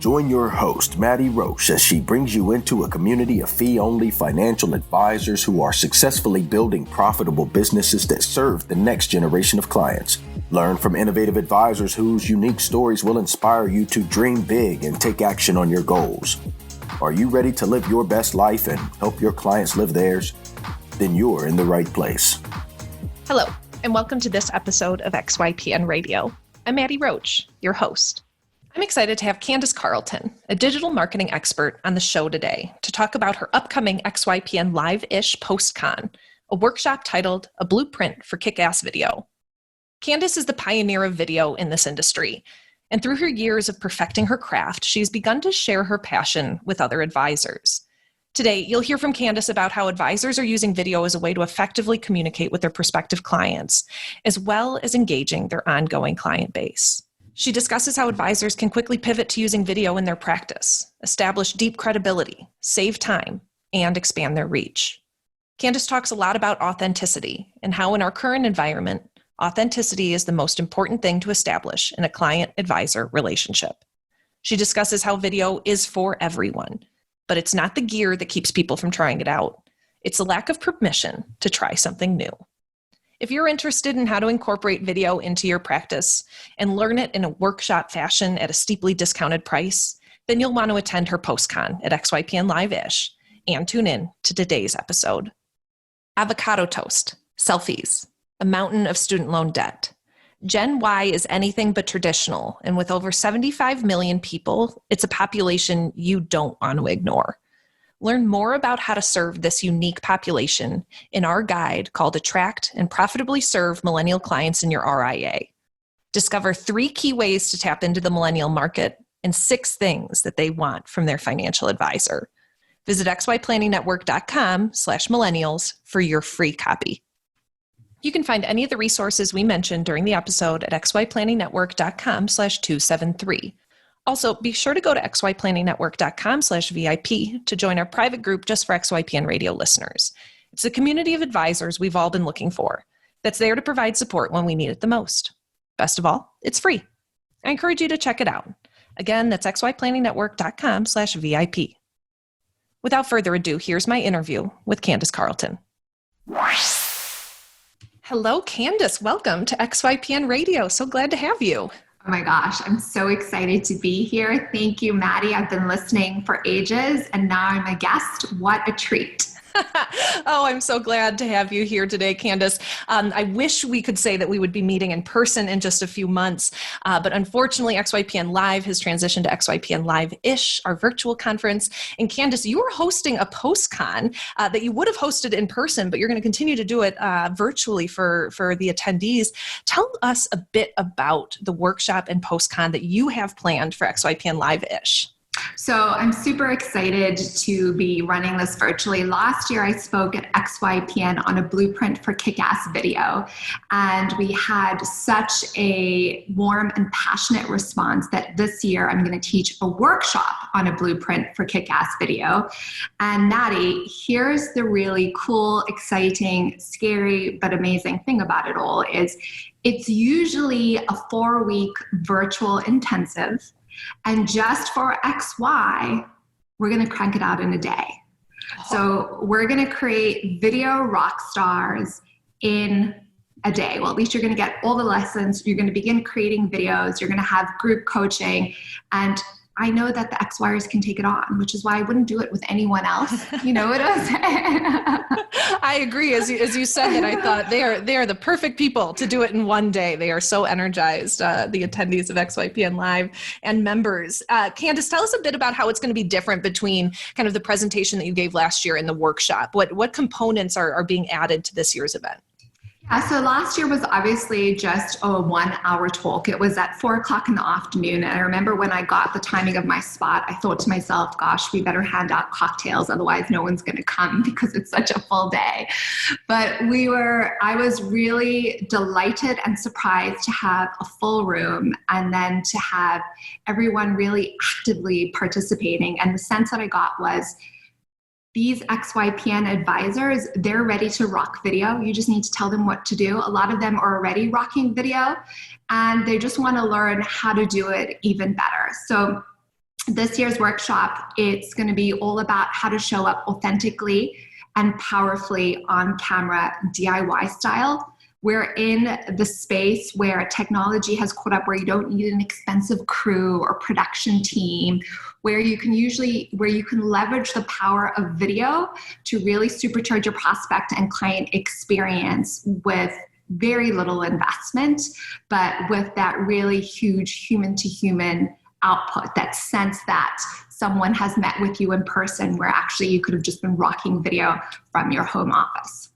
Join your host, Maddie Roche, as she brings you into a community of fee-only financial advisors who are successfully building profitable businesses that serve the next generation of clients. Learn from innovative advisors whose unique stories will inspire you to dream big and take action on your goals. Are you ready to live your best life and help your clients live theirs? Then you're in the right place. Hello, and welcome to this episode of XYPN Radio. I'm Maddie Roche, your host. I'm excited to have Candice Carlton, a digital marketing expert, on the show today to talk about her upcoming XYPN Live-ish PostCon, a workshop titled A Blueprint for Kickass Video. Candice is the pioneer of video in this industry, and through her years of perfecting her craft, she's begun to share her passion with other advisors. Today, you'll hear from Candice about how advisors are using video as a way to effectively communicate with their prospective clients, as well as engaging their ongoing client base. She discusses how advisors can quickly pivot to using video in their practice, establish deep credibility, save time, and expand their reach. Candice talks a lot about authenticity and how in our current environment, authenticity is the most important thing to establish in a client-advisor relationship. She discusses how video is for everyone, but it's not the gear that keeps people from trying it out. It's a lack of permission to try something new. If you're interested in how to incorporate video into your practice and learn it in a workshop fashion at a steeply discounted price, then you'll want to attend her PostCon at XYPN Live-ish and tune in to today's episode. Avocado toast, selfies, a mountain of student loan debt. Gen Y is anything but traditional, and with over 75 million people, it's a population you don't want to ignore. Learn more about how to serve this unique population in our guide called Attract and Profitably Serve Millennial Clients in Your RIA. Discover 3 key ways to tap into the millennial market and 6 things that they want from their financial advisor. Visit xyplanningnetwork.com/millennials for your free copy. You can find any of the resources we mentioned during the episode at xyplanningnetwork.com/273. Also, be sure to go to xyplanningnetwork.com/VIP to join our private group just for XYPN radio listeners. It's a community of advisors we've all been looking for that's there to provide support when we need it the most. Best of all, it's free. I encourage you to check it out. Again, that's xyplanningnetwork.com/VIP. Without further ado, here's my interview with Candice Carlton. Hello, Candice. Welcome to XYPN Radio. So glad to have you. Oh my gosh, I'm so excited to be here. Thank you, Maddie. I've been listening for ages and now I'm a guest. What a treat. Oh, I'm so glad to have you here today, Candice. I wish we could say that we would be meeting in person in just a few months, but unfortunately, XYPN Live has transitioned to XYPN Live-ish, our virtual conference. And Candice, you are hosting a PostCon that you would have hosted in person, but you're going to continue to do it virtually for the attendees. Tell us a bit about the workshop and PostCon that you have planned for XYPN Live-ish. So I'm super excited to be running this virtually. Last year, I spoke at XYPN on a blueprint for Kickass video, and we had such a warm and passionate response that this year I'm going to teach a workshop on a blueprint for Kickass video. And Maddie, here's the really cool, exciting, scary, but amazing thing about it all is it's usually a 4-week virtual intensive. And just for XY, we're going to crank it out in a day. So we're going to create video rock stars in a day. Well, at least you're going to get all the lessons. You're going to begin creating videos. You're going to have group coaching. And I know that the XYers can take it on, which is why I wouldn't do it with anyone else. You know what I'm saying? I agree. As you said that, I thought they are the perfect people to do it in one day. They are so energized, the attendees of XYPN Live and members. Candice, tell us a bit about how it's going to be different between kind of the presentation that you gave last year and the workshop. What components are being added to this year's event? Yeah, so last year was obviously just a 1-hour talk. It was at 4:00 in the afternoon. And I remember when I got the timing of my spot, I thought to myself, gosh, we better hand out cocktails. Otherwise no one's going to come because it's such a full day. But I was really delighted and surprised to have a full room and then to have everyone really actively participating. And the sense that I got was, these XYPN advisors, they're ready to rock video. You just need to tell them what to do. A lot of them are already rocking video and they just want to learn how to do it even better. So this year's workshop, it's going to be all about how to show up authentically and powerfully on camera, DIY style. We're in the space where technology has caught up, where you don't need an expensive crew or production team, where you can leverage the power of video to really supercharge your prospect and client experience with very little investment, but with that really huge human to human output, that sense that someone has met with you in person, where actually you could have just been rocking video from your home office.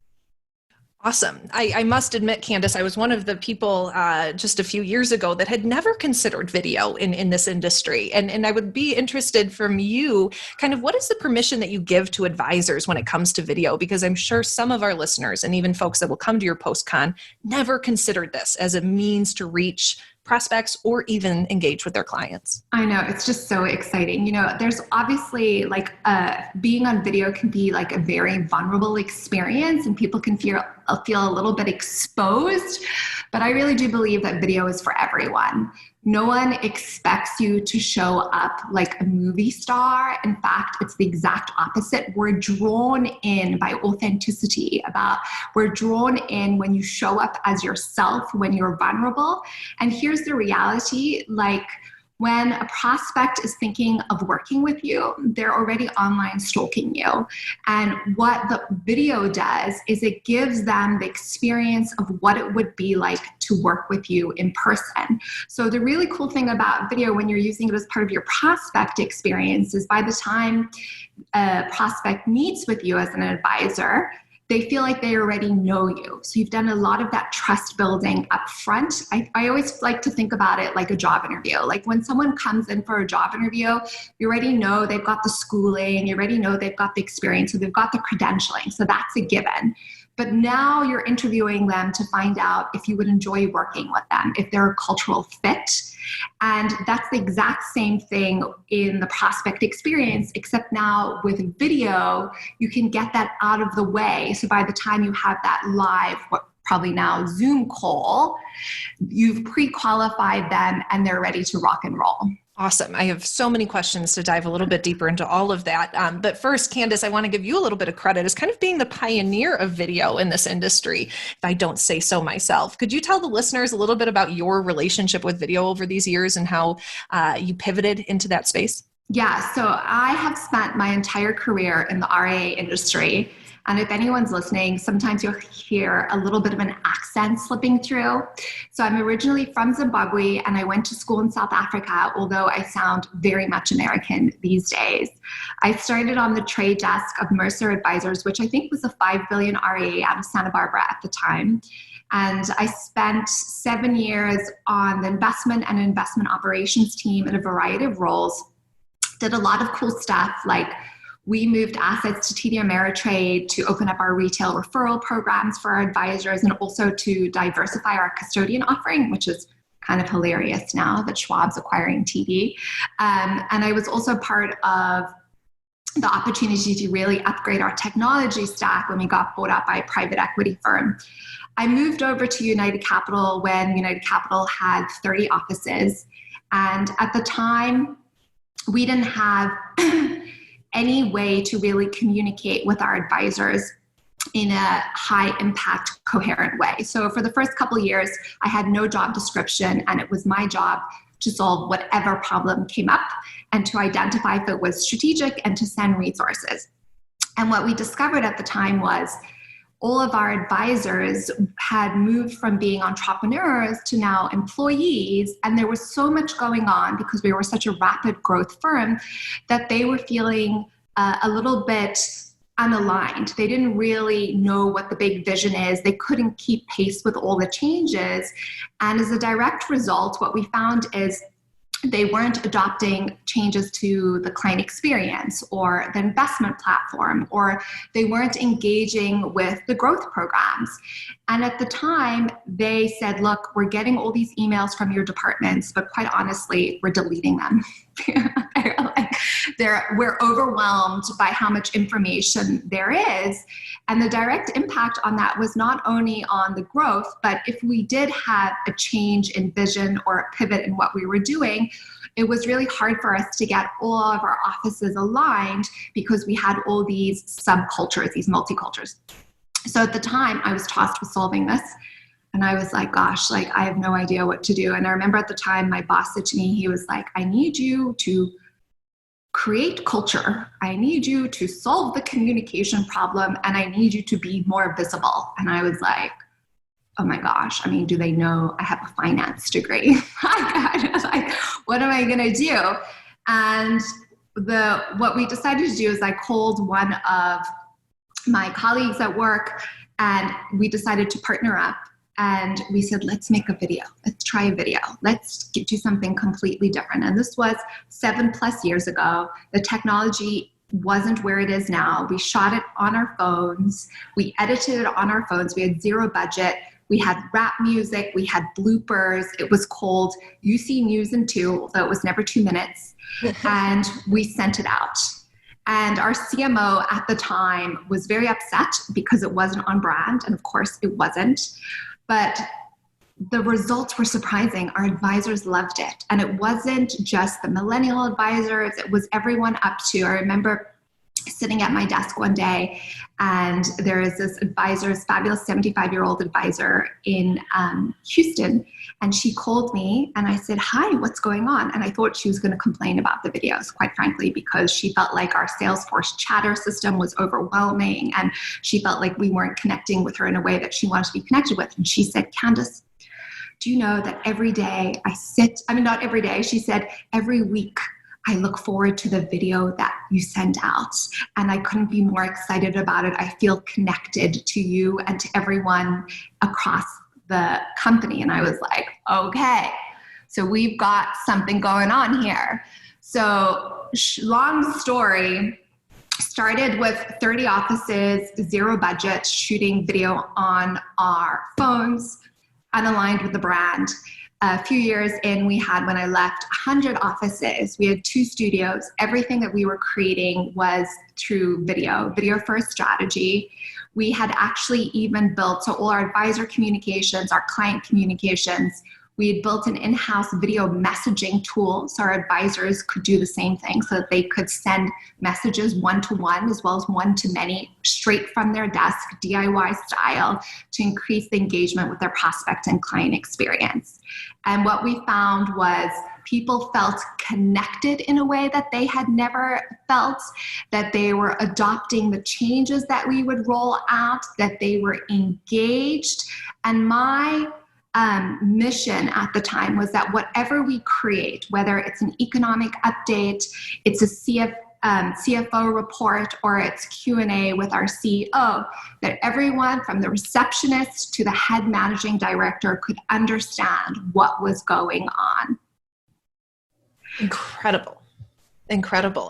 Awesome. I must admit, Candice, I was one of the people just a few years ago that had never considered video in this industry. And I would be interested from you, kind of what is the permission that you give to advisors when it comes to video? Because I'm sure some of our listeners and even folks that will come to your post-con never considered this as a means to reach prospects or even engage with their clients. I know, it's just so exciting. You know, there's obviously being on video can be like a very vulnerable experience, and people can feel a little bit exposed, but I really do believe that video is for everyone. No one expects you to show up like a movie star. In fact, it's the exact opposite. We're drawn in by authenticity. We're drawn in when you show up as yourself, when you're vulnerable. And here's the reality, when a prospect is thinking of working with you, they're already online stalking you. And what the video does is it gives them the experience of what it would be like to work with you in person. So the really cool thing about video when you're using it as part of your prospect experience is by the time a prospect meets with you as an advisor, they feel like they already know you. So you've done a lot of that trust building up front. I always like to think about it like a job interview. Like when someone comes in for a job interview, you already know they've got the schooling, you already know they've got the experience, so they've got the credentialing. So that's a given. But now you're interviewing them to find out if you would enjoy working with them, if they're a cultural fit. And that's the exact same thing in the prospect experience, except now with video, you can get that out of the way. So by the time you have that live, probably now Zoom call, you've pre-qualified them and they're ready to rock and roll. Awesome. I have so many questions to dive a little bit deeper into all of that. But first, Candice, I want to give you a little bit of credit as kind of being the pioneer of video in this industry, if I don't say so myself. Could you tell the listeners a little bit about your relationship with video over these years and how you pivoted into that space? Yeah, so I have spent my entire career in the RIA industry. And if anyone's listening, sometimes you'll hear a little bit of an accent slipping through. So I'm originally from Zimbabwe and I went to school in South Africa, although I sound very much American these days. I started on the trade desk of Mercer Advisors, which I think was a $5 billion RIA out of Santa Barbara at the time. And I spent 7 years on the investment and investment operations team in a variety of roles. Did a lot of cool stuff, like we moved assets to TD Ameritrade to open up our retail referral programs for our advisors and also to diversify our custodian offering, which is kind of hilarious now that Schwab's acquiring TD. And I was also part of the opportunity to really upgrade our technology stack when we got bought out by a private equity firm. I moved over to United Capital when United Capital had 30 offices. And at the time, we didn't have any way to really communicate with our advisors in a high impact, coherent way. So for the first couple of years, I had no job description and it was my job to solve whatever problem came up and to identify if it was strategic and to send resources. And what we discovered at the time was all of our advisors had moved from being entrepreneurs to now employees. And there was so much going on because we were such a rapid growth firm that they were feeling a little bit unaligned. They didn't really know what the big vision is. They couldn't keep pace with all the changes. And as a direct result, what we found is they weren't adopting changes to the client experience or the investment platform, or they weren't engaging with the growth programs. And at the time, they said, look, we're getting all these emails from your departments, but quite honestly, we're deleting them. We're overwhelmed by how much information there is. And the direct impact on that was not only on the growth, but if we did have a change in vision or a pivot in what we were doing, it was really hard for us to get all of our offices aligned because we had all these subcultures, these multicultures. So at the time I was tasked with solving this. And I was like, gosh, like I have no idea what to do. And I remember at the time my boss said to me, he was like, I need you to create culture. I need you to solve the communication problem. And I need you to be more visible. And I was like, oh my gosh, I mean, do they know I have a finance degree? Like, what am I going to do? And what we decided to do is I called one of my colleagues at work and we decided to partner up. And we said, let's make a video. Let's try a video. Let's do something completely different. And this was 7+ years ago. The technology wasn't where it is now. We shot it on our phones. We edited it on our phones. We had zero budget. We had rap music. We had bloopers. It was called UC News in 2, although it was never 2 minutes. And we sent it out. And our CMO at the time was very upset because it wasn't on brand. And of course it wasn't. But the results were surprising. Our advisors loved it. And it wasn't just the millennial advisors. It was everyone up to, I remember sitting at my desk one day and there is this advisor, this fabulous 75-year-old advisor in Houston. And she called me and I said, hi, what's going on? And I thought she was going to complain about the videos, quite frankly, because she felt like our Salesforce chatter system was overwhelming. And she felt like we weren't connecting with her in a way that she wanted to be connected with. And she said, Candice, do you know that every day not every day, she said, every week I look forward to the video that you send out. And I couldn't be more excited about it. I feel connected to you and to everyone across the company. And I was like, okay, so we've got something going on here. So long story, started with 30 offices, zero budget, shooting video on our phones, unaligned with the brand. A few years in, we had, when I left, 100 offices. We had 2 studios. Everything that we were creating was through video first strategy. We had actually even built, so all our advisor communications, our client communications, we had built an in-house video messaging tool so our advisors could do the same thing so that they could send messages one-to-one as well as one-to-many straight from their desk, DIY style, to increase the engagement with their prospect and client experience. And what we found was people felt connected in a way that they had never felt, that they were adopting the changes that we would roll out, that they were engaged. And my mission at the time was that whatever we create, whether it's an economic update, it's a CFO report, or it's Q&A with our CEO, that everyone from the receptionist to the head managing director could understand what was going on. Incredible.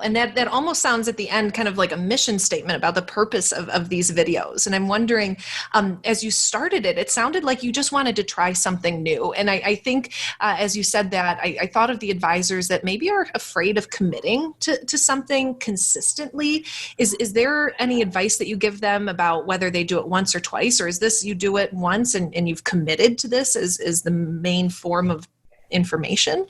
And that almost sounds at the end kind of like a mission statement about the purpose of these videos. And I'm wondering, as you started it sounded like you just wanted to try something new. And I think as you said that, I thought of the advisors that maybe are afraid of committing to something consistently. Is there any advice that you give them about whether they do it once or twice, or is this you do it once and you've committed to this as the main form of information?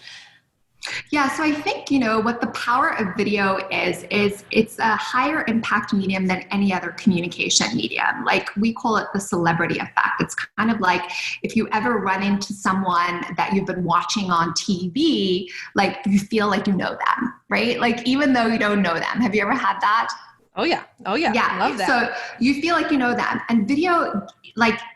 Yeah, so I think, what the power of video is it's a higher impact medium than any other communication medium. Like, we call it the celebrity effect. It's kind of like if you ever run into someone that you've been watching on TV, like you feel like you know them, right? Like, even though you don't know them. Have you ever had that? Oh yeah. Yeah. I love that. So you feel like you know them, and video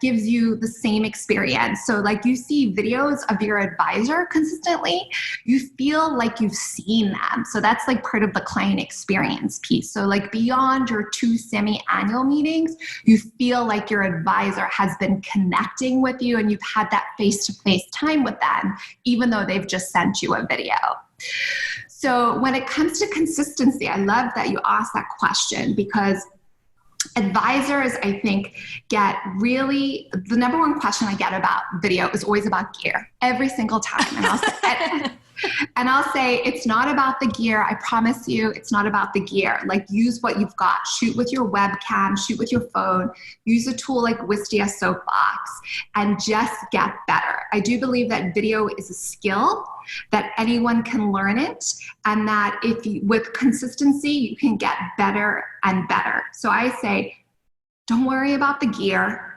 gives you the same experience. So you see videos of your advisor consistently, you feel like you've seen them. So that's part of the client experience piece. So beyond your 2 semi-annual meetings, you feel like your advisor has been connecting with you and you've had that face-to-face time with them, even though they've just sent you a video. So when it comes to consistency, I love that you asked that question, because advisors, I think, the number one question I get about video is always about gear, every single time. And I'll say, And I'll say, it's not about the gear. I promise you, it's not about the gear. Like, use what you've got. Shoot with your webcam, shoot with your phone, use a tool like Wistia Soapbox, and just get better. I do believe that video is a skill, that anyone can learn it, and that if you, with consistency, you can get better and better. So I say, don't worry about the gear.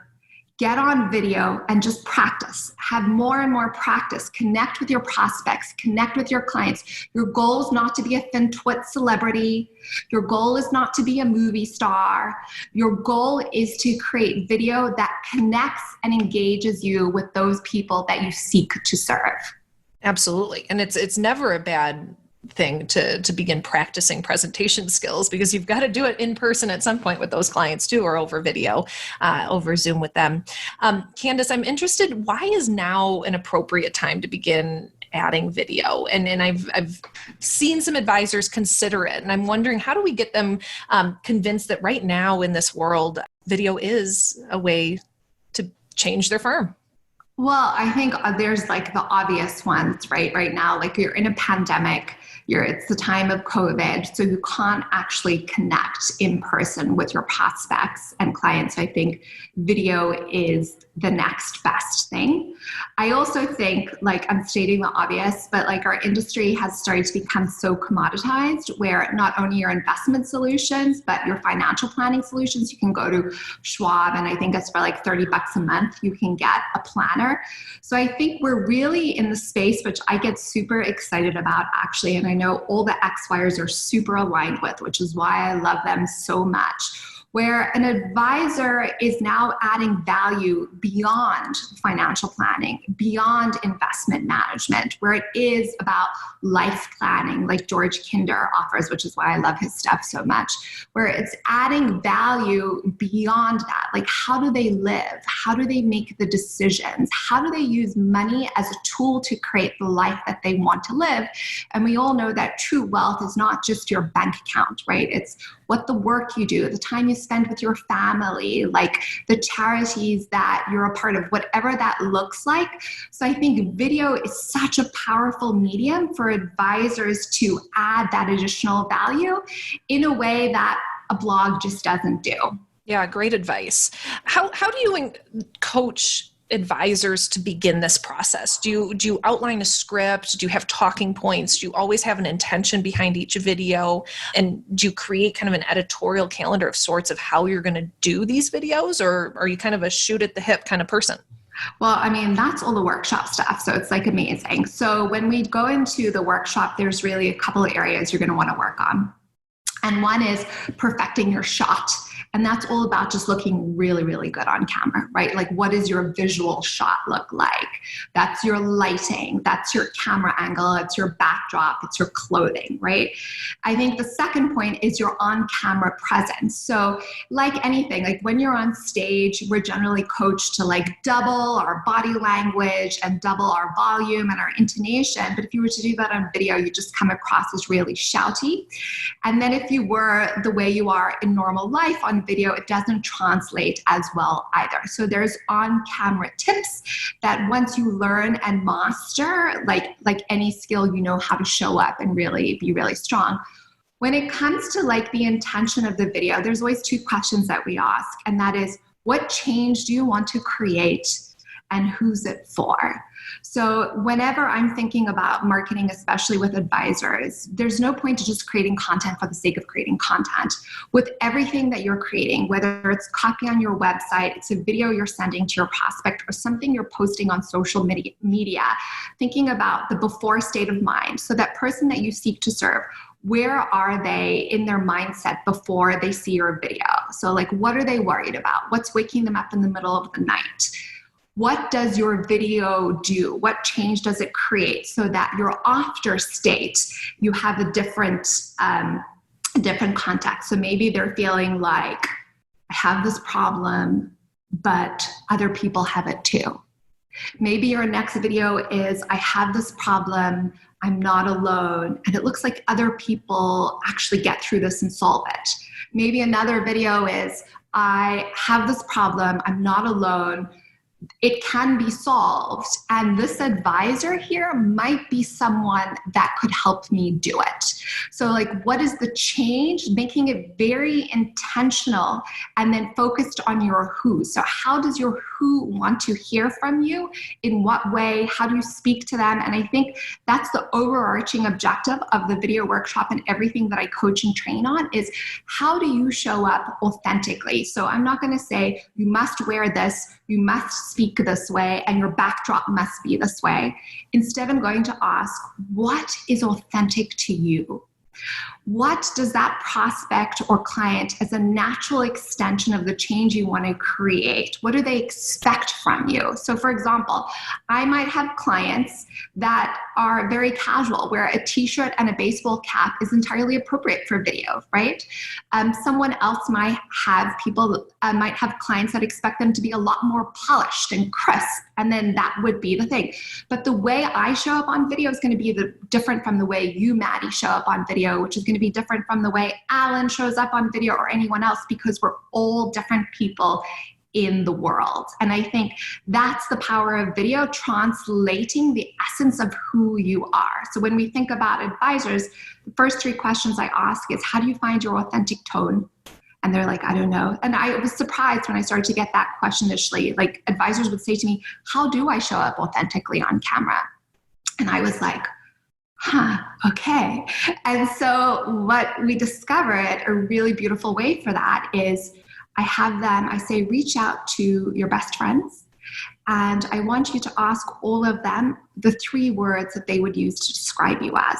Get on video and just practice. Have more and more practice. Connect with your prospects. Connect with your clients. Your goal is not to be a FinTwit celebrity. Your goal is not to be a movie star. Your goal is to create video that connects and engages you with those people that you seek to serve. Absolutely. And it's never a bad thing to begin practicing presentation skills, because you've got to do it in person at some point with those clients too, or over video, over Zoom with them. Candice, I'm interested, why is now an appropriate time to begin adding video? And I've seen some advisors consider it, and I'm wondering, how do we get them convinced that right now in this world, video is a way to change their firm? Well, I think there's like the obvious ones, right? Right now, like, you're in a pandemic, it's the time of COVID, so you can't actually connect in person with your prospects and clients. So I think video is the next best thing. I also think, like, I'm stating the obvious, but like, our industry has started to become so commoditized, where not only your investment solutions, but your financial planning solutions, you can go to Schwab, and I think it's for like $30 a month, you can get a planner. So I think we're really in the space, which I get super excited about, actually, and I know all the XYers are super aligned with, which is why I love them so much, where an advisor is now adding value beyond financial planning, beyond investment management, where it is about life planning, like George Kinder offers, which is why I love his stuff so much, where it's adding value beyond that. Like, how do they live? How do they make the decisions? How do they use money as a tool to create the life that they want to live? And we all know that true wealth is not just your bank account, right? It's what the work you do, the time you spend with your family, like the charities that you're a part of, whatever that looks like. So I think video is such a powerful medium for advisors to add that additional value in a way that a blog just doesn't do. Yeah, great advice. How do you coach advisors to begin this process? Do you outline a script? Do you have talking points? Do you always have an intention behind each video? And do you create kind of an editorial calendar of sorts of how you're going to do these videos? Or are you kind of a shoot at the hip kind of person? Well, I mean, that's all the workshop stuff. So it's like amazing. So when we go into the workshop, there's really a couple of areas you're going to want to work on. And one is perfecting your shot. And that's all about just looking really, really good on camera, right? Like, what does your visual shot look like? That's your lighting, that's your camera angle, it's your backdrop, it's your clothing, right? I think the second point is your on-camera presence. So like anything, like when you're on stage, we're generally coached to like double our body language and double our volume and our intonation. But if you were to do that on video, you just come across as really shouty. And then if you were the way you are in normal life on video, it doesn't translate as well either. So there's on-camera tips that once you learn and master, like any skill, you know how to show up and really be really strong. When it comes to like the intention of the video, there's always two questions that we ask, and that is, what change do you want to create and who's it for? So whenever I'm thinking about marketing, especially with advisors, there's no point to just creating content for the sake of creating content. With everything that you're creating, whether it's copy on your website, it's a video you're sending to your prospect, or something you're posting on social media, thinking about the before state of mind. So that person that you seek to serve, where are they in their mindset before they see your video? So like, what are they worried about? What's waking them up in the middle of the night? What does your video do? What change does it create so that your after state, you have a different context? So maybe they're feeling like, I have this problem, but other people have it too. Maybe your next video is, I have this problem, I'm not alone, and it looks like other people actually get through this and solve it. Maybe another video is, I have this problem, I'm not alone, it can be solved. And this advisor here might be someone that could help me do it. So like, what is the change? Making it very intentional and then focused on your who. So how does your who want to hear from you? In what way? How do you speak to them? And I think that's the overarching objective of the video workshop and everything that I coach and train on is how do you show up authentically? So I'm not going to say you must wear this, you must speak this way, and your backdrop must be this way. Instead, I'm going to ask, what is authentic to you? What does that prospect or client as a natural extension of the change you want to create? What do they expect from you? So for example, I might have clients that are very casual, where a t-shirt and a baseball cap is entirely appropriate for video, right? Someone else might have might have clients that expect them to be a lot more polished and crisp, and then that would be the thing. But the way I show up on video is going to be different from the way you, Maddie, show up on video, which is going to be different from the way Alan shows up on video or anyone else, because we're all different people in the world. And I think that's the power of video, translating the essence of who you are. So when we think about advisors, the first 3 questions I ask is, how do you find your authentic tone? And they're like, I don't know. And I was surprised when I started to get that question initially. Like, advisors would say to me, how do I show up authentically on camera? And I was like, okay. And so what we discovered, a really beautiful way for that is I say, reach out to your best friends, and I want you to ask all of them the 3 words that they would use to describe you as.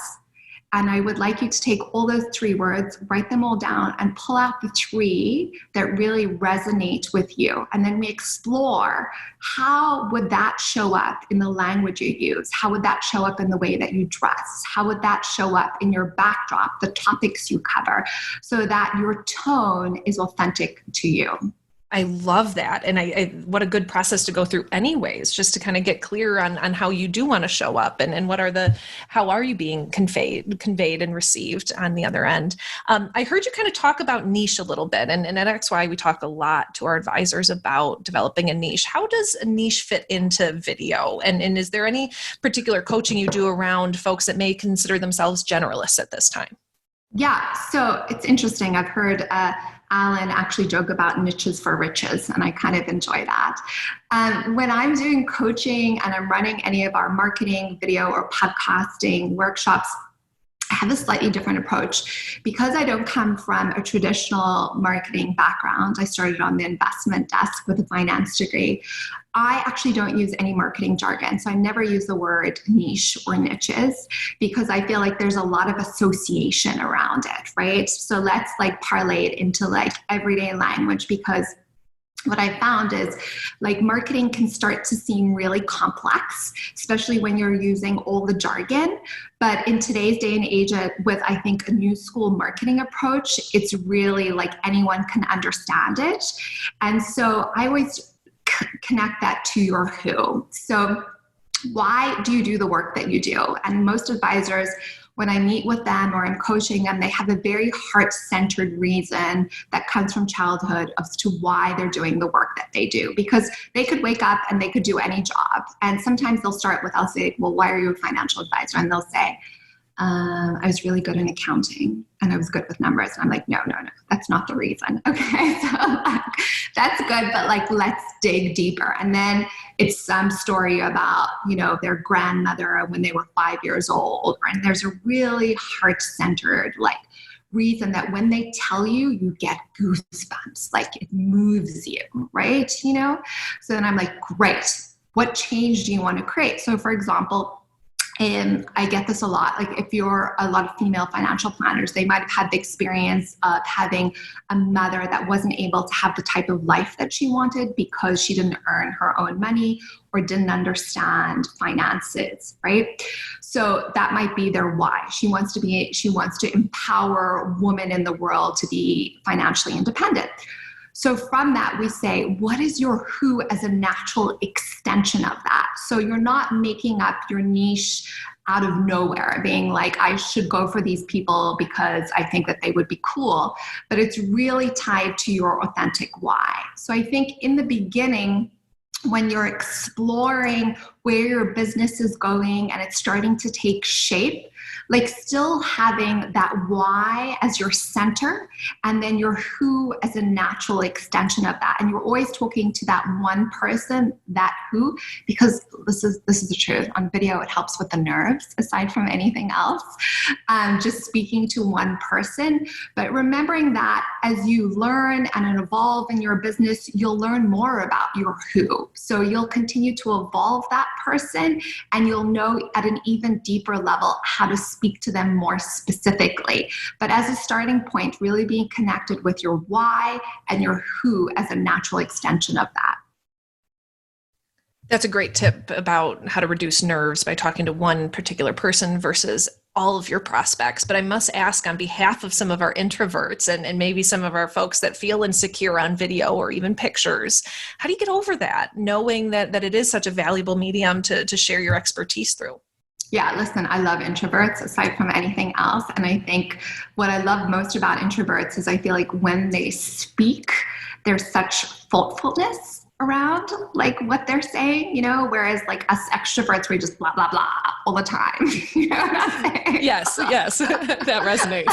And I would like you to take all those 3 words, write them all down, and pull out the 3 that really resonate with you. And then we explore, how would that show up in the language you use? How would that show up in the way that you dress? How would that show up in your backdrop, the topics you cover, so that your tone is authentic to you? I love that. And what a good process to go through anyways, just to kind of get clear on how you do want to show up and how are you being conveyed and received on the other end. I heard you kind of talk about niche a little bit, and at XY, we talk a lot to our advisors about developing a niche. How does a niche fit into video? And is there any particular coaching you do around folks that may consider themselves generalists at this time? Yeah, so it's interesting. I've heard Alan actually joke about niches for riches, and I kind of enjoy that. When I'm doing coaching and I'm running any of our marketing, video, or podcasting workshops, I have a slightly different approach. Because I don't come from a traditional marketing background, I started on the investment desk with a finance degree. I actually don't use any marketing jargon. So I never use the word niche or niches, because I feel like there's a lot of association around it, right? So let's parlay it into everyday language, because what I found is marketing can start to seem really complex, especially when you're using all the jargon. But in today's day and age, with I think a new school marketing approach, it's really anyone can understand it. And so I always connect that to your who. So why do you do the work that you do? And most advisors, when I meet with them or I'm coaching them, they have a very heart-centered reason that comes from childhood as to why they're doing the work that they do. Because they could wake up and they could do any job. And sometimes I'll say, well, why are you a financial advisor? And they'll say, I was really good in accounting and I was good with numbers. And I'm like, no, that's not the reason. Okay, so that's good, but let's dig deeper. And then it's some story about, their grandmother when they were 5 years old. And there's a really heart-centered reason that when they tell you, you get goosebumps, it moves you, right? So then I'm like, great, what change do you want to create? So for example, and I get this a lot. If you're a lot of female financial planners, they might have had the experience of having a mother that wasn't able to have the type of life that she wanted because she didn't earn her own money or didn't understand finances, right? So that might be their why. She wants to empower women in the world to be financially independent. So from that, we say, what is your who as a natural extension of that? So you're not making up your niche out of nowhere, being I should go for these people because I think that they would be cool, but it's really tied to your authentic why. So I think in the beginning, when you're exploring where your business is going and it's starting to take shape, like still having that why as your center and then your who as a natural extension of that. And you're always talking to that one person, that who, because this is the truth. On video, it helps with the nerves aside from anything else, just speaking to one person. But remembering that as you learn and evolve in your business, you'll learn more about your who. So you'll continue to evolve that person and you'll know at an even deeper level how to speak to them more specifically. But as a starting point, really being connected with your why and your who as a natural extension of that. That's a great tip about how to reduce nerves by talking to one particular person versus all of your prospects. But I must ask, on behalf of some of our introverts and maybe some of our folks that feel insecure on video or even pictures, how do you get over that, knowing that it is such a valuable medium to share your expertise through? Yeah, listen, I love introverts aside from anything else. And I think what I love most about introverts is I feel like when they speak, there's such thoughtfulness around like what they're saying, you know, whereas like us extroverts, we just blah, blah, blah all the time. You know what I'm saying? Yes, that resonates.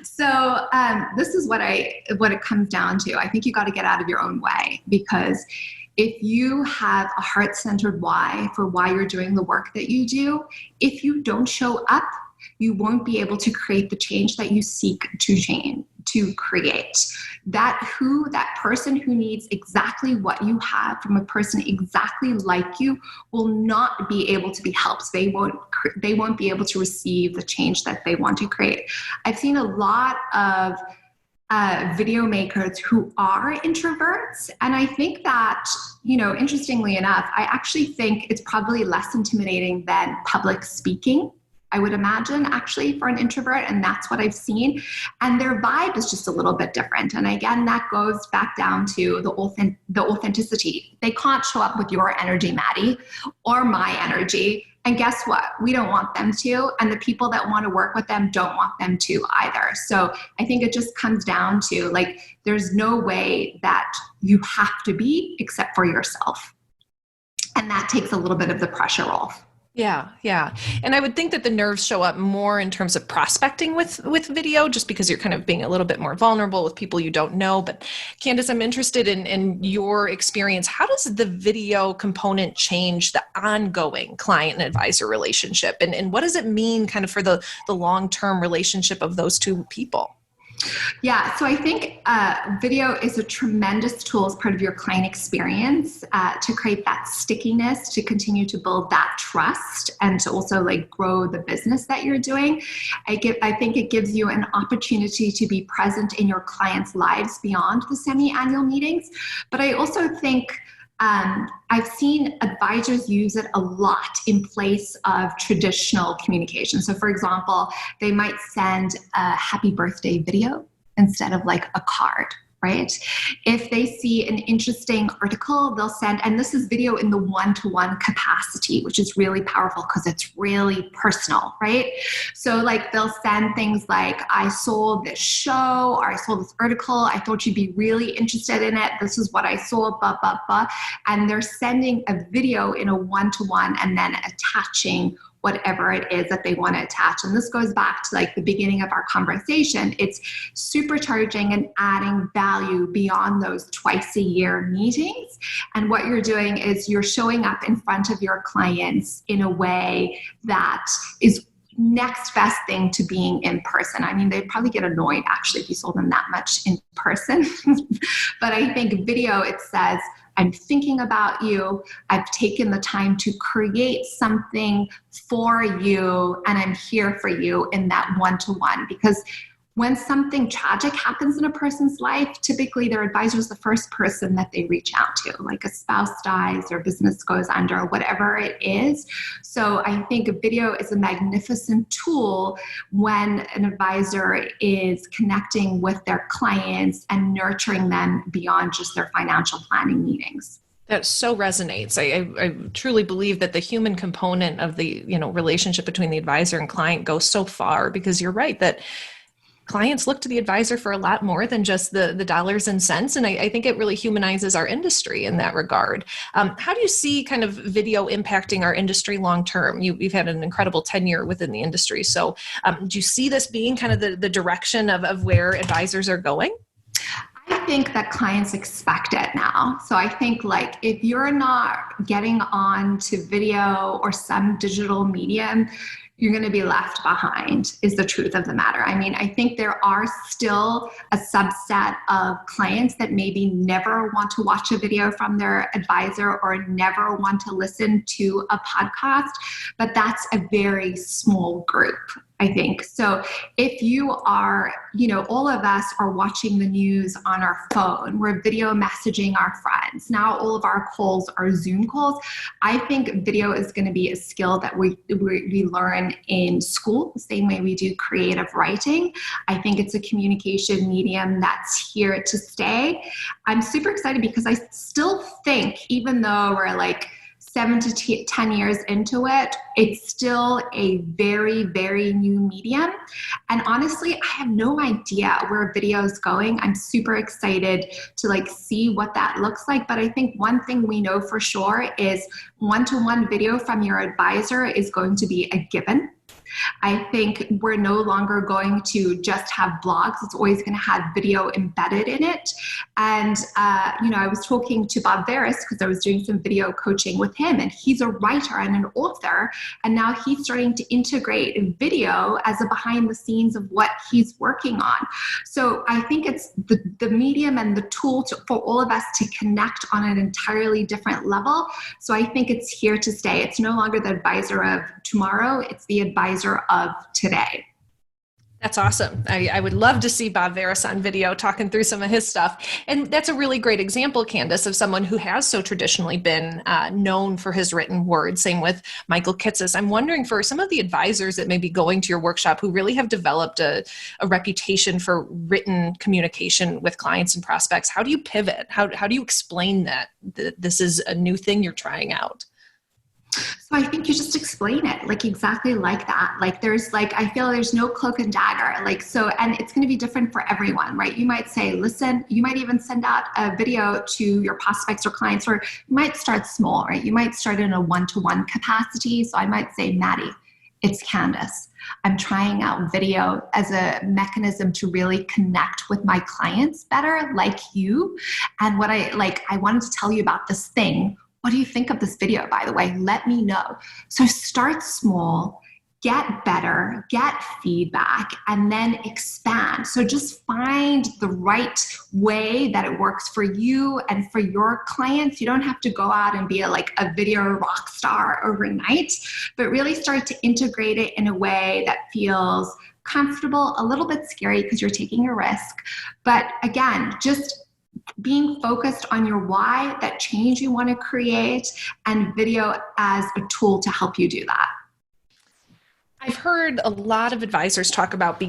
So this is what it comes down to. I think you got to get out of your own way, because if you have a heart-centered why for why you're doing the work that you do, if you don't show up, you won't be able to create the change that you seek to create. That person who needs exactly what you have from a person exactly like you will not be able to be helped. They won't be able to receive the change that they want to create. I've seen a lot of video makers who are introverts. And I think that, you know, interestingly enough, I actually think it's probably less intimidating than public speaking, I would imagine, actually, for an introvert. And that's what I've seen. And their vibe is just a little bit different. And again, that goes back down to the authenticity. They can't show up with your energy, Maddie, or my energy. And guess what? We don't want them to. And the people that want to work with them don't want them to either. So I think it just comes down to like, there's no way that you have to be except for yourself. And that takes a little bit of the pressure off. Yeah. And I would think that the nerves show up more in terms of prospecting with video, just because you're kind of being a little bit more vulnerable with people you don't know. But Candice, I'm interested in your experience. How does the video component change the ongoing client and advisor relationship? And what does it mean kind of for the long-term relationship of those two people? Yeah, so I think video is a tremendous tool as part of your client experience to create that stickiness, to continue to build that trust, and to also like grow the business that you're doing. I think it gives you an opportunity to be present in your clients' lives beyond the semi-annual meetings. But I also think I've seen advisors use it a lot in place of traditional communication. So for example, they might send a happy birthday video instead of like a card, right? If they see an interesting article, they'll send, and this is video in the one-to-one capacity, which is really powerful because it's really personal, right? So like they'll send things like, I saw this show, or I saw this article, I thought you'd be really interested in it. This is what I saw, blah, blah, blah. And they're sending a video in a one-to-one and then attaching whatever it is that they want to attach. And this goes back to like the beginning of our conversation. It's supercharging and adding value beyond those twice a year meetings. And what you're doing is you're showing up in front of your clients in a way that is next best thing to being in person. I mean, they'd probably get annoyed actually if you saw them that much in person. But I think video, it says, I'm thinking about you. I've taken the time to create something for you, and I'm here for you in that one-to-one. Because when something tragic happens in a person's life, typically their advisor is the first person that they reach out to, like a spouse dies or business goes under, or whatever it is. So I think a video is a magnificent tool when an advisor is connecting with their clients and nurturing them beyond just their financial planning meetings. That so resonates. I truly believe that the human component of the relationship between the advisor and client goes so far, because you're right that clients look to the advisor for a lot more than just the dollars and cents. And I think it really humanizes our industry in that regard. How do you see kind of video impacting our industry long-term? You've had an incredible tenure within the industry. So do you see this being kind of the direction of where advisors are going? I think that clients expect it now. So I think like if you're not getting on to video or some digital medium, you're going to be left behind is the truth of the matter. I mean, I think there are still a subset of clients that maybe never want to watch a video from their advisor or never want to listen to a podcast, but that's a very small group, I think. So if you are, all of us are watching the news on our phone, we're video messaging our friends. Now all of our calls are Zoom calls. I think video is going to be a skill that we learn in school, the same way we do creative writing. I think it's a communication medium that's here to stay. I'm super excited because I still think, even though we're like 7 to 10 years into it, it's still a very, very new medium. And honestly, I have no idea where video is going. I'm super excited to see what that looks like. But I think one thing we know for sure is one-to-one video from your advisor is going to be a given. I think we're no longer going to just have blogs. It's always going to have video embedded in it. And, I was talking to Bob Veras because I was doing some video coaching with him, and he's a writer and an author. And now he's starting to integrate video as a behind the scenes of what he's working on. So I think it's the medium and the tool for all of us to connect on an entirely different level. So I think it's here to stay. It's no longer the advisor of tomorrow. It's the advisor of today. That's awesome. I would love to see Bob Veras on video talking through some of his stuff. And that's a really great example, Candice, of someone who has so traditionally been known for his written word. Same with Michael Kitces. I'm wondering, for some of the advisors that may be going to your workshop who really have developed a reputation for written communication with clients and prospects, how do you pivot? How do you explain that this is a new thing you're trying out? So I think you just explain it exactly like that. I feel there's no cloak and dagger. And it's going to be different for everyone, right? You might say, listen, you might even send out a video to your prospects or clients, or you might start small, right? You might start in a one-to-one capacity. So I might say, Maddie, it's Candice. I'm trying out video as a mechanism to really connect with my clients better, like you. And what I wanted to tell you about this thing. What do you think of this video, by the way? Let me know. So start small, get better, get feedback, and then expand. So just find the right way that it works for you and for your clients. You don't have to go out and be a video rock star overnight, but really start to integrate it in a way that feels comfortable, a little bit scary because you're taking a risk. But again, just being focused on your why, that change you want to create, and video as a tool to help you do that. I've heard a lot of advisors talk about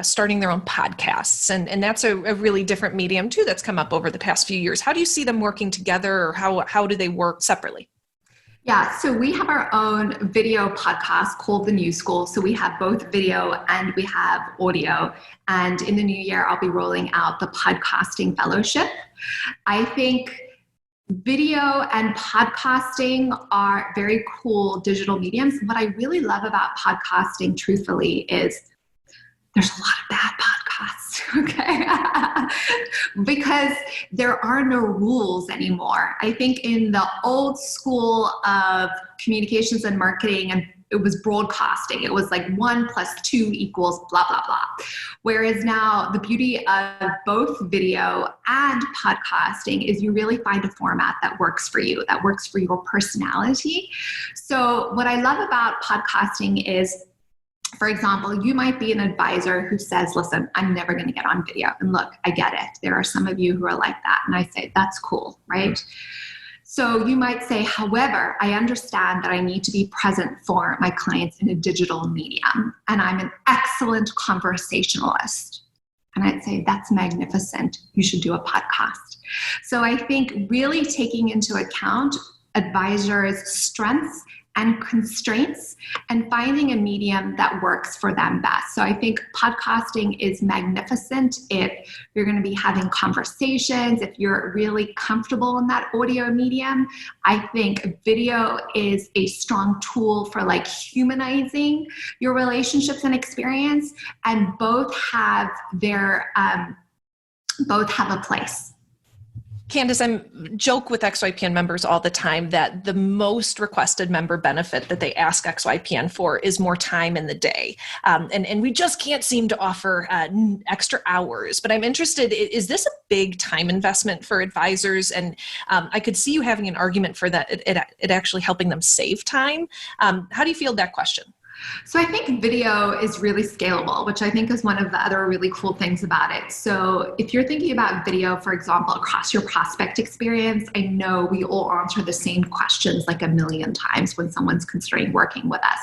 starting their own podcasts, and that's a really different medium too that's come up over the past few years. How do you see them working together, or how do they work separately? Yeah, so we have our own video podcast called The New School. So we have both video and we have audio. And in the new year, I'll be rolling out the podcasting fellowship. I think video and podcasting are very cool digital mediums. What I really love about podcasting, truthfully, is there's a lot of bad podcasts, okay? Because there are no rules anymore. I think in the old school of communications and marketing, and it was broadcasting, it was 1 + 2 = blah, blah, blah. Whereas now the beauty of both video and podcasting is you really find a format that works for you, that works for your personality. So what I love about podcasting is, for example, you might be an advisor who says, listen, I'm never going to get on video. And look, I get it. There are some of you who are like that. And I say, that's cool, right? So you might say, however, I understand that I need to be present for my clients in a digital medium. And I'm an excellent conversationalist. And I'd say, that's magnificent. You should do a podcast. So I think really taking into account advisors' strengths and constraints and finding a medium that works for them best. So I think podcasting is magnificent if you're going to be having conversations, if you're really comfortable in that audio medium. I think video is a strong tool for like humanizing your relationships and experience, and both have a place. Candice, I joke with XYPN members all the time that the most requested member benefit that they ask XYPN for is more time in the day. And we just can't seem to offer extra hours. But I'm interested, is this a big time investment for advisors? And I could see you having an argument for that, it actually helping them save time. How do you field that question? So I think video is really scalable, which I think is one of the other really cool things about it. So if you're thinking about video, for example, across your prospect experience, I know we all answer the same questions like a million times when someone's considering working with us.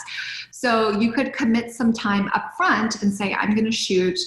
So you could commit some time up front and say, I'm going to shoot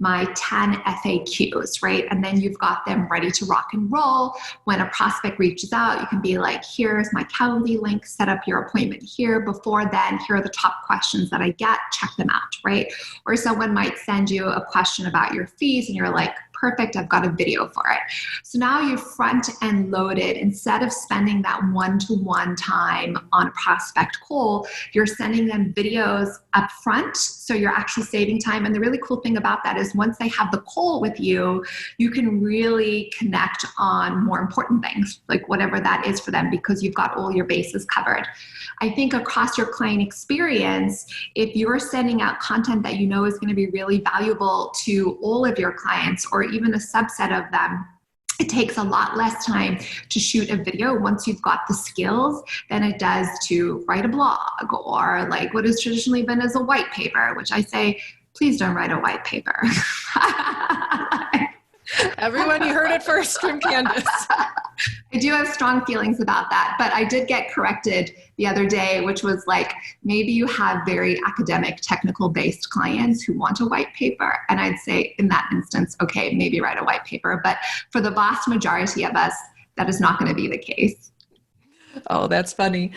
my 10 FAQs, right? And then you've got them ready to rock and roll. When a prospect reaches out, you can be like, here's my Calendly link, set up your appointment here. Before then, here are the top questions that I get, check them out, right? Or someone might send you a question about your fees and you're like, perfect, I've got a video for it. So now you're front end loaded. Instead of spending that one-to-one time on a prospect call, you're sending them videos up front. So you're actually saving time. And the really cool thing about that is once they have the call with you, you can really connect on more important things, like whatever that is for them, because you've got all your bases covered. I think across your client experience, if you're sending out content that you know is going to be really valuable to all of your clients or even a subset of them, it takes a lot less time to shoot a video once you've got the skills than it does to write a blog or like what has traditionally been as a white paper, which I say, please don't write a white paper. Everyone, you heard it first from Candice. I do have strong feelings about that, but I did get corrected the other day, which was like, maybe you have very academic, technical based clients who want a white paper. And I'd say in that instance, okay, maybe write a white paper. But for the vast majority of us, that is not going to be the case. Oh, that's funny.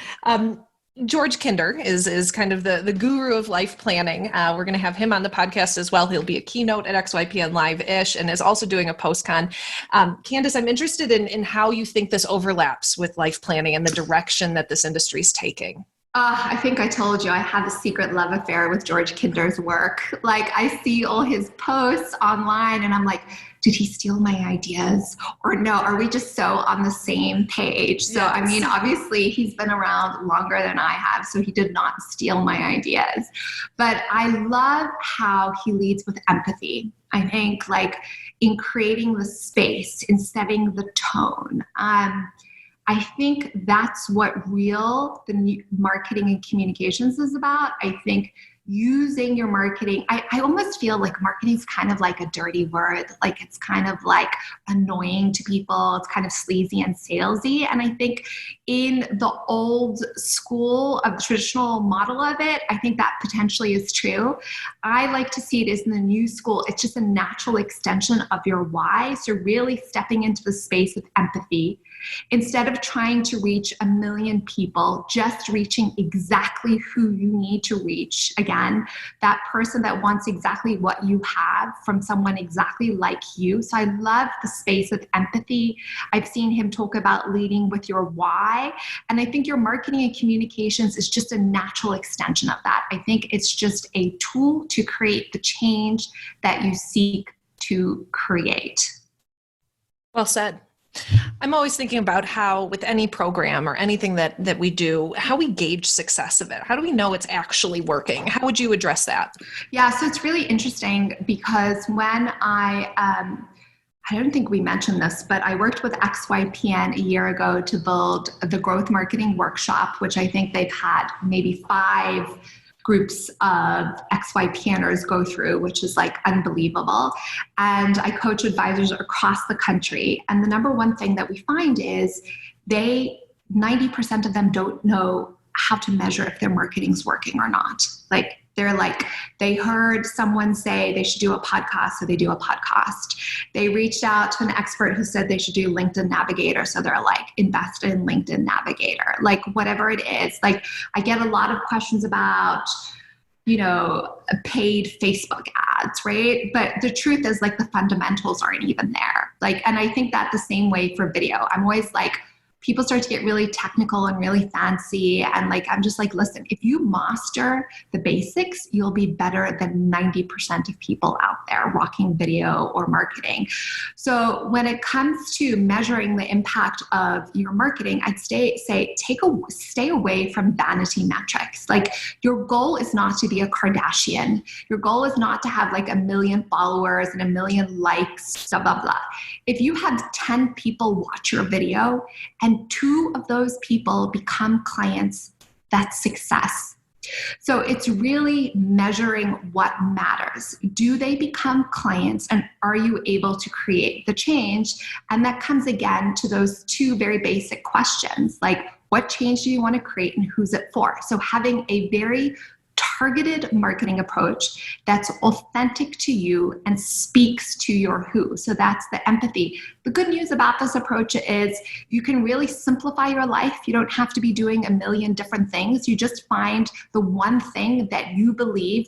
George Kinder is kind of the guru of life planning. We're going to have him on the podcast as well. He'll be a keynote at XYPN Live-ish and is also doing a post-con. Candice, I'm interested in how you think this overlaps with life planning and the direction that this industry is taking. I think I told you I have a secret love affair with George Kinder's work. Like I see all his posts online and I'm like, did he steal my ideas or no? Are we just so on the same page? So, yes. I mean, obviously he's been around longer than I have, so he did not steal my ideas. But I love how he leads with empathy. I think like in creating the space, in setting the tone. I think that's what the marketing and communications is about. I think using your marketing, I almost feel like marketing is kind of like a dirty word. Like it's kind of like annoying to people. It's kind of sleazy and salesy. And I think in the old school of the traditional model of it, I think that potentially is true. I like to see it as in the new school. It's just a natural extension of your why. So really stepping into the space of empathy. Instead of trying to reach 1 million people, just reaching exactly who you need to reach. Again, that person that wants exactly what you have from someone exactly like you. So I love the space of empathy. I've seen him talk about leading with your why. And I think your marketing and communications is just a natural extension of that. I think it's just a tool to create the change that you seek to create. Well said. I'm always thinking about how with any program or anything that we do, how we gauge success of it. How do we know it's actually working? How would you address that? Yeah, so it's really interesting because when I don't think we mentioned this, but I worked with XYPN a year ago to build the Growth Marketing Workshop, which I think they've had maybe 5 groups of XYPNers go through, which is like unbelievable. And I coach advisors across the country. And the number one thing that we find is 90% of them don't know how to measure if their marketing's working or not. Like They're like, they heard someone say they should do a podcast, so they do a podcast. They reached out to an expert who said they should do LinkedIn Navigator, so they're like, invest in LinkedIn Navigator. Like whatever it is. Like I get a lot of questions about, paid Facebook ads, right? But the truth is like the fundamentals aren't even there. Like, and I think that the same way for video. I'm always like, people start to get really technical and really fancy. And like, I'm just like, listen, if you master the basics, you'll be better than 90% of people out there rocking video or marketing. So when it comes to measuring the impact of your marketing, I'd stay away from vanity metrics. Like your goal is not to be a Kardashian. Your goal is not to have like 1 million followers and 1 million likes, blah, blah, blah. If you have 10 people watch your video and 2 of those people become clients, that's success. So it's really measuring what matters. Do they become clients, and are you able to create the change? And that comes again to those 2 very basic questions, like what change do you want to create and who's it for? So having a very targeted marketing approach that's authentic to you and speaks to your who. So that's the empathy. The good news about this approach is you can really simplify your life. You don't have to be doing 1 million different things. You just find the one thing that you believe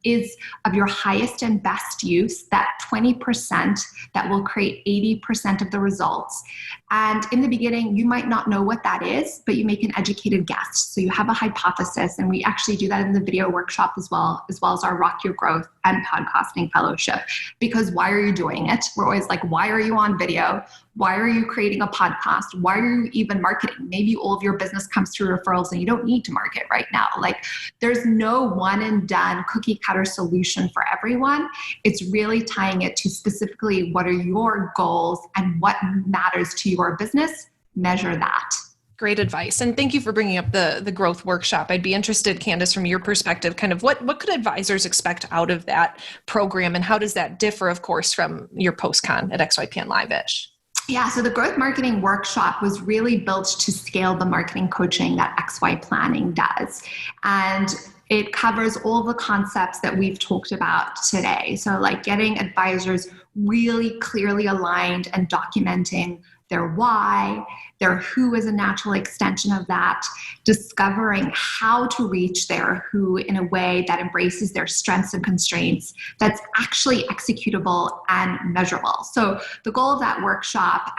is of your highest and best use, that 20% that will create 80% of the results. And in the beginning, you might not know what that is, but you make an educated guess. So you have a hypothesis, and we actually do that in the video workshop as well as our Rock Your Growth and podcasting fellowship. Because why are you doing it? We're always like, why are you on video? Why are you creating a podcast? Why are you even marketing? Maybe all of your business comes through referrals and you don't need to market right now. Like there's no one and done cookie cutter solution for everyone. It's really tying it to specifically what are your goals and what matters to your business. Measure that. Great advice. And thank you for bringing up the growth workshop. I'd be interested, Candice, from your perspective, kind of what could advisors expect out of that program, and how does that differ, of course, from your post-con at XYPN Live-ish? Yeah, so the growth marketing workshop was really built to scale the marketing coaching that XY Planning does. And it covers all the concepts that we've talked about today. So like getting advisors really clearly aligned and documenting their why, their who is a natural extension of that, discovering how to reach their who in a way that embraces their strengths and constraints, that's actually executable and measurable. So the goal of that workshop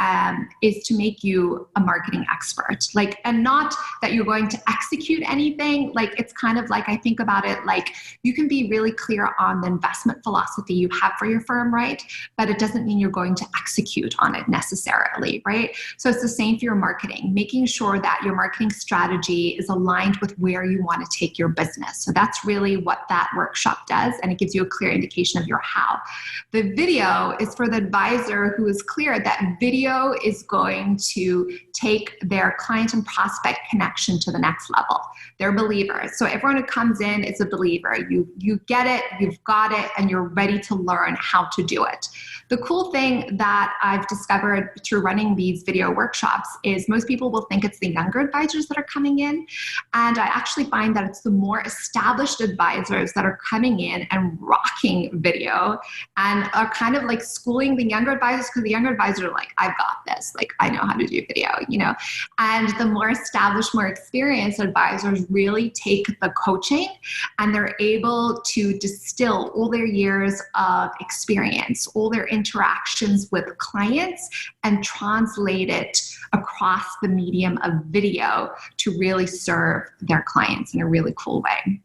is to make you a marketing expert, and not that you're going to execute anything. Like it's kind of like, I think about it like you can be really clear on the investment philosophy you have for your firm, right? But it doesn't mean you're going to execute on it necessarily, right? So it's the same for your marketing, making sure that your marketing strategy is aligned with where you want to take your business. So that's really what that workshop does, and it gives you a clear indication of your how. The video is for the advisor who is clear that video is going to take their client and prospect connection to the next level. They're believers. So everyone who comes in is a believer. You get it, you've got it, and you're ready to learn how to do it. The cool thing that I've discovered through running these video workshops is most people will think it's the younger advisors that are coming in. And I actually find that it's the more established advisors that are coming in and rocking video and are kind of like schooling the younger advisors, because the younger advisors are like, I've got this, like I know how to do video, and the more established, more experienced advisors really take the coaching and they're able to distill all their years of experience, all their interactions with clients, and translate it across the medium of video to really serve their clients in a really cool way.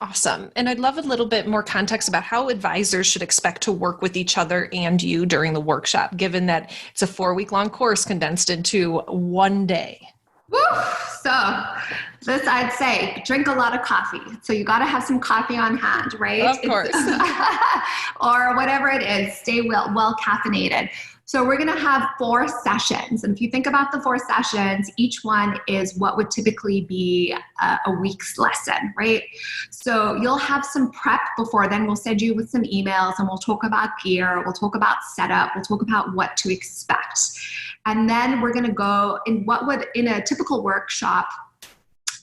Awesome. And I'd love a little bit more context about how advisors should expect to work with each other and you during the workshop, given that it's a 4-week-long course condensed into one day. Woo! So this, I'd say, drink a lot of coffee. So you got to have some coffee on hand, right? Of course. Or whatever it is, stay well caffeinated. So we're going to have 4 sessions. And if you think about the 4 sessions, each one is what would typically be a week's lesson, right? So you'll have some prep before then. We'll send you with some emails and we'll talk about gear. We'll talk about setup. We'll talk about what to expect. And then we're going to go in what would, in a typical workshop,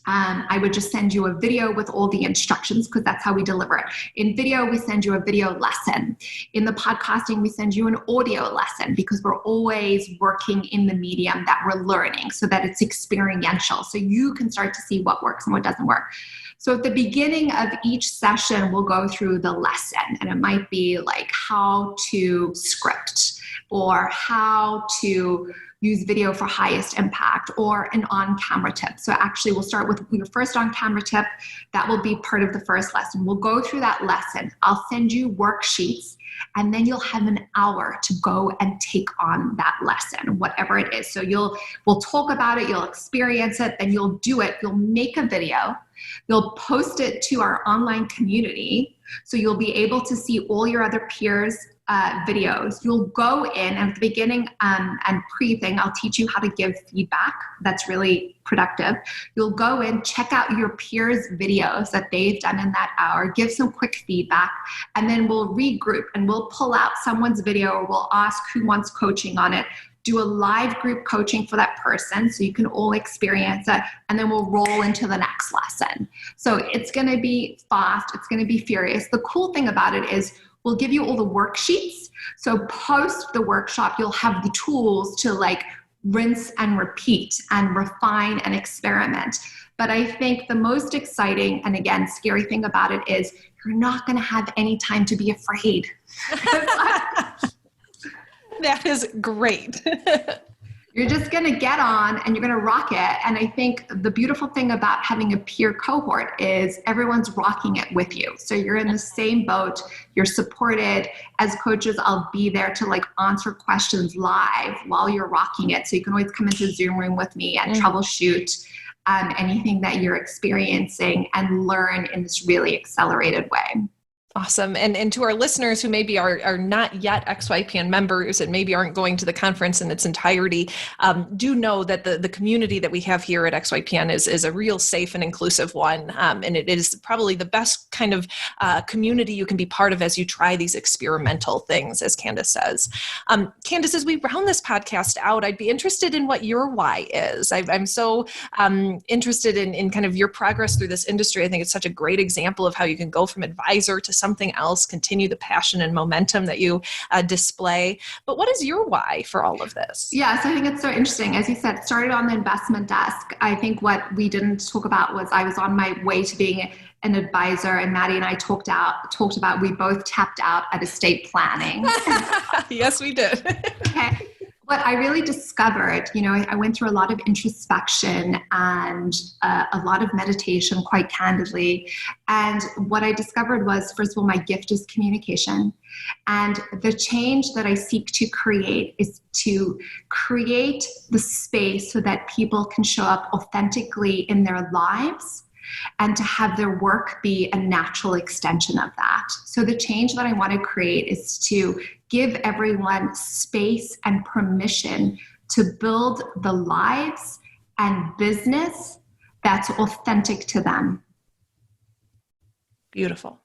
I would just send you a video with all the instructions because that's how we deliver it. In video, we send you a video lesson. In the podcasting, we send you an audio lesson because we're always working in the medium that we're learning so that it's experiential. So you can start to see what works and what doesn't work. So at the beginning of each session, we'll go through the lesson, and it might be like how to script or how to use video for highest impact or an on-camera tip. So actually we'll start with your first on-camera tip. That will be part of the first lesson. We'll go through that lesson. I'll send you worksheets, and then you'll have an hour to go and take on that lesson, whatever it is. So we'll talk about it, you'll experience it, then you'll do it. You'll make a video. You'll post it to our online community. So you'll be able to see all your other peers' videos. You'll go in, and at the beginning and pre-thing, I'll teach you how to give feedback. That's really productive. You'll go in, check out your peers' videos that they've done in that hour, give some quick feedback, and then we'll regroup and we'll pull out someone's video, or we'll ask who wants coaching on it, do a live group coaching for that person so you can all experience it, and then we'll roll into the next lesson. So it's going to be fast. It's going to be furious. The cool thing about it is we'll give you all the worksheets. So post the workshop, you'll have the tools to like rinse and repeat and refine and experiment. But I think the most exciting and again, scary thing about it is you're not going to have any time to be afraid. That is great. You're just going to get on and you're going to rock it. And I think the beautiful thing about having a peer cohort is everyone's rocking it with you. So you're in the same boat, you're supported. As coaches, I'll be there to like answer questions live while you're rocking it. So you can always come into the Zoom room with me and troubleshoot anything that you're experiencing and learn in this really accelerated way. Awesome. And to our listeners who maybe are not yet XYPN members and maybe aren't going to the conference in its entirety, do know that the community that we have here at XYPN is a real safe and inclusive one. And it is probably the best kind of community you can be part of as you try these experimental things, as Candice says. Candice, as we round this podcast out, I'd be interested in what your why is. I'm so interested in kind of your progress through this industry. I think it's such a great example of how you can go from advisor to something else, continue the passion and momentum that you display. But what is your why for all of this? Yes, I think it's so interesting. As you said, it started on the investment desk. I think what we didn't talk about was I was on my way to being an advisor, and Maddie and I talked about we both tapped out at estate planning. Yes, we did. Okay. What I really discovered, I went through a lot of introspection and a lot of meditation, quite candidly. And what I discovered was, first of all, my gift is communication. And the change that I seek to create is to create the space so that people can show up authentically in their lives and to have their work be a natural extension of that. So the change that I want to create is to give everyone space and permission to build the lives and business that's authentic to them. Beautiful.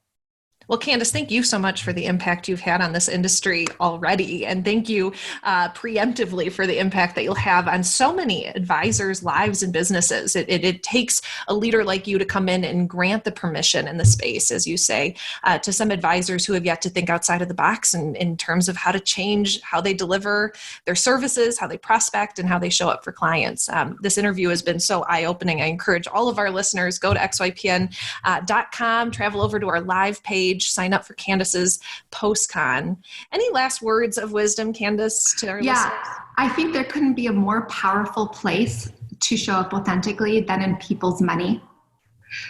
Well, Candice, thank you so much for the impact you've had on this industry already. And thank you preemptively for the impact that you'll have on so many advisors' lives and businesses. It takes a leader like you to come in and grant the permission and the space, as you say, to some advisors who have yet to think outside of the box in terms of how to change how they deliver their services, how they prospect, and how they show up for clients. This interview has been so eye-opening. I encourage all of our listeners, go to XYPN.com, travel over to our live page, sign up for Candice's post-con. Any last words of wisdom, Candice, to our listeners? I think there couldn't be a more powerful place to show up authentically than in people's money.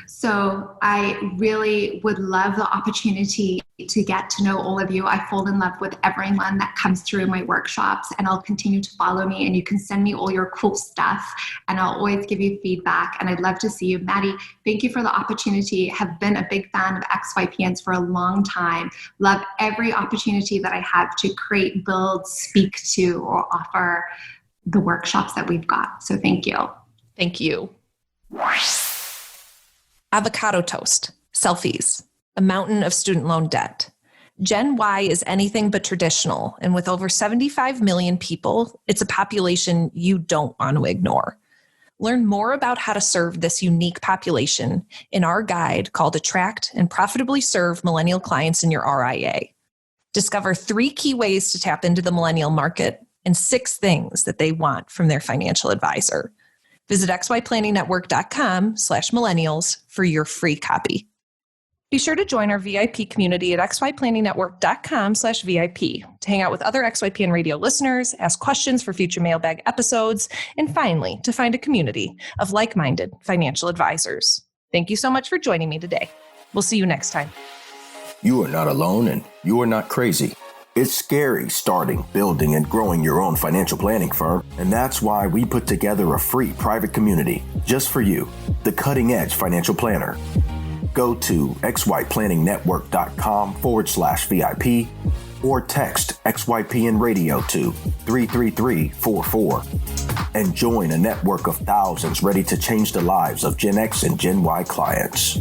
So I really would love the opportunity to get to know all of you. I fall in love with everyone that comes through my workshops, and I'll continue to follow me, and you can send me all your cool stuff and I'll always give you feedback, and I'd love to see you. Maddie, thank you for the opportunity. Have been a big fan of XYPNs for a long time. Love every opportunity that I have to create, build, speak to, or offer the workshops that we've got. So thank you. Thank you. Avocado toast, selfies, a mountain of student loan debt. Gen Y is anything but traditional, and with over 75 million people, it's a population you don't want to ignore. Learn more about how to serve this unique population in our guide called Attract and Profitably Serve Millennial Clients in Your RIA. Discover 3 key ways to tap into the millennial market and 6 things that they want from their financial advisor. Visit xyplanningnetwork.com/millennials for your free copy. Be sure to join our VIP community at xyplanningnetwork.com/VIP to hang out with other XYPN radio listeners, ask questions for future mailbag episodes, and finally, to find a community of like-minded financial advisors. Thank you so much for joining me today. We'll see you next time. You are not alone and you are not crazy. It's scary starting, building, and growing your own financial planning firm, and that's why we put together a free private community just for you, the Cutting Edge Financial Planner. Go to xyplanningnetwork.com/VIP or text XYPN Radio to 33344 and join a network of thousands ready to change the lives of Gen X and Gen Y clients.